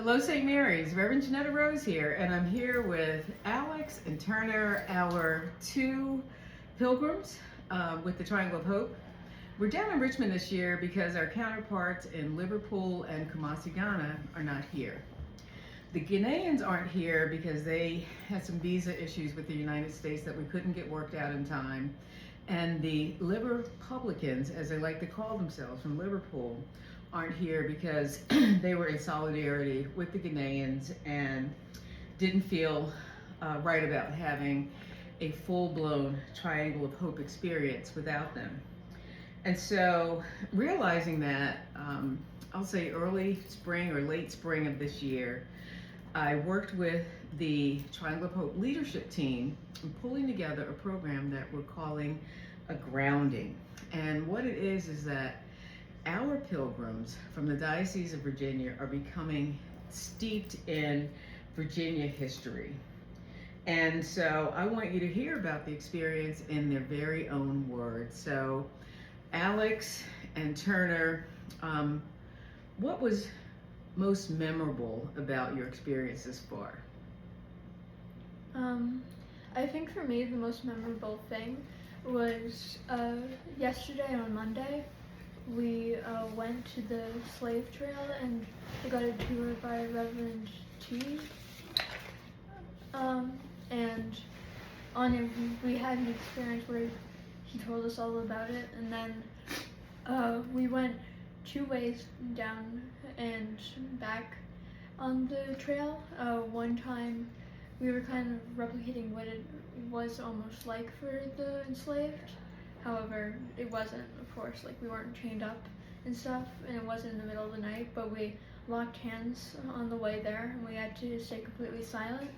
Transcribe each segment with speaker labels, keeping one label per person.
Speaker 1: Hello, St. Mary's. Reverend Janettarose here, and I'm here with Alex and Turner, our two pilgrims with the Triangle of Hope. We're down in Richmond this year because our counterparts in Liverpool and Kumasi, Ghana are not here. The Ghanaians aren't here because they had some visa issues with the United States that we couldn't get worked out in time. And the Liverpublicans, as they like to call themselves, from Liverpool, aren't here because they were in solidarity with the Ghanaians and didn't feel right about having a full-blown Triangle of Hope experience without them. And so realizing that, I'll say early spring or late spring of this year, I worked with the Triangle of Hope leadership team in pulling together a program that we're calling a grounding. And what it is that our pilgrims from the Diocese of Virginia are becoming steeped in Virginia history. And so I want you to hear about the experience in their very own words. So Alex and Turner, what was most memorable about your experience this far?
Speaker 2: I think for me the most memorable thing was yesterday on Monday. We went to the slave trail and we got a tour by Reverend T. And on it, we had an experience where he told us all about it, and then we went 2 ways down and back on the trail. One time we were kind of replicating what it was almost like for the enslaved. However, it wasn't, of course, like we weren't chained up and stuff, and it wasn't in the middle of the night, but we locked hands on the way there, and we had to stay completely silent,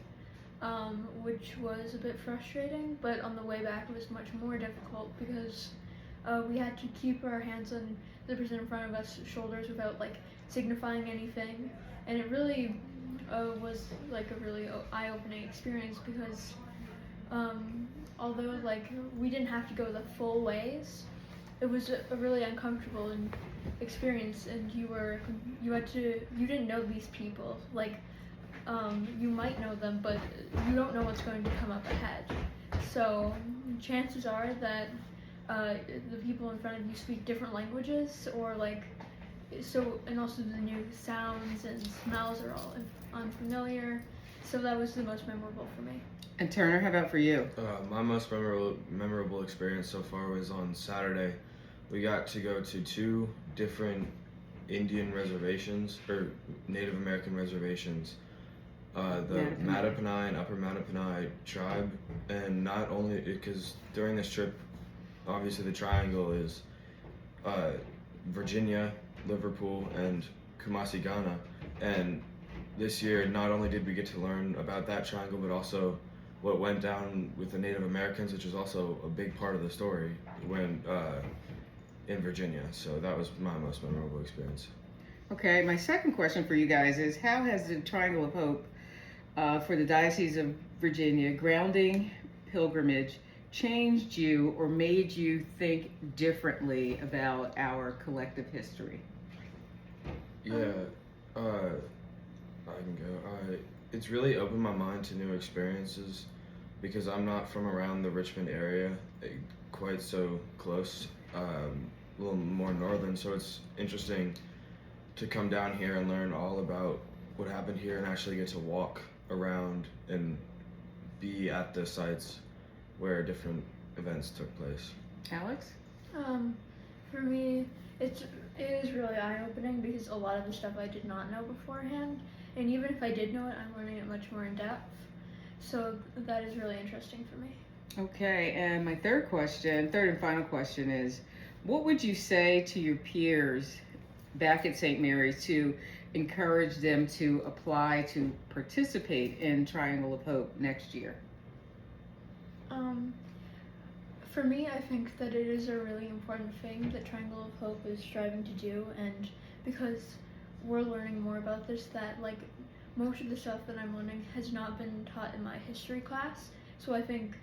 Speaker 2: which was a bit frustrating, but on the way back it was much more difficult because we had to keep our hands on the person in front of us shoulders without like signifying anything, and it really was like a really eye-opening experience because although like we didn't have to go the full ways, it was a really uncomfortable experience, and you didn't know these people, like you might know them, but you don't know what's going to come up ahead. So chances are that the people in front of you speak different languages, or like and also the new sounds and smells are all unfamiliar. So that was the most memorable for me.
Speaker 1: And Turner, how about for you?
Speaker 3: My most memorable experience so far was on Saturday. We got to go to 2 different Indian reservations, or Native American reservations. The Mattaponi and Upper Mattaponi tribe, and not only because during this trip, obviously the triangle is Virginia, Liverpool, and Kumasi, Ghana, and this year not only did we get to learn about that triangle, but also what went down with the Native Americans, which is also a big part of the story when in Virginia. So that was my most memorable experience.
Speaker 1: Okay, my second question for you guys is, how has the Triangle of Hope for the Diocese of Virginia grounding pilgrimage changed you or made you think differently about our collective history?
Speaker 3: Yeah, I can go. It's really opened my mind to new experiences because I'm not from around the Richmond area, quite so close, a little more northern, so it's interesting to come down here and learn all about what happened here and actually get to walk around and be at the sites where different events took place.
Speaker 1: Alex?
Speaker 2: For me, it is really eye-opening because a lot of the stuff I did not know beforehand, and even if I did know it, I'm learning it much more in depth. So that is really interesting for me.
Speaker 1: Okay, and my third and final question is, what would you say to your peers back at St. Mary's to encourage them to apply to participate in Triangle of Hope next year?
Speaker 2: For me, I think that it is a really important thing that Triangle of Hope is striving to do, and because we're learning more about this, that like most of the stuff that I'm learning has not been taught in my history class. So I think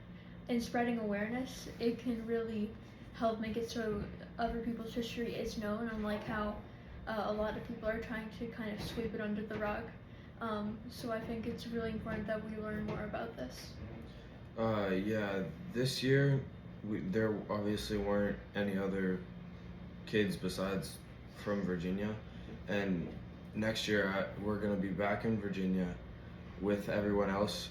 Speaker 2: in spreading awareness, it can really help make it so other people's history is known, unlike how a lot of people are trying to kind of sweep it under the rug. So I think it's really important that we learn more about this.
Speaker 3: Yeah, this year there obviously weren't any other kids besides from Virginia, and next year we're gonna be back in Virginia with everyone else,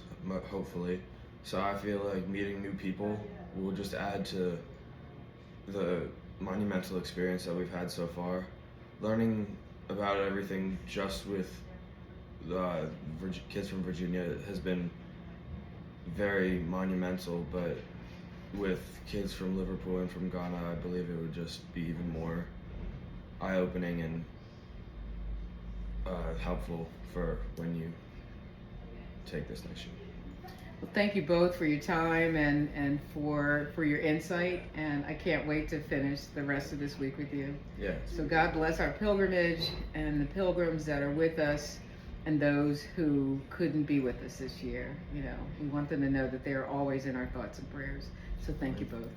Speaker 3: hopefully. So I feel like meeting new people will just add to the monumental experience that we've had so far. Learning about everything just with the kids from Virginia has been very monumental, but with kids from Liverpool and from Ghana, I believe it would just be even more eye-opening and helpful for when you take this next year.
Speaker 1: Well, thank you both for your time and for your insight, and I can't wait to finish the rest of this week with you.
Speaker 3: Yeah.
Speaker 1: So God bless our pilgrimage and the pilgrims that are with us and those who couldn't be with us this year. You know, we want them to know that they are always in our thoughts and prayers. So thank you both.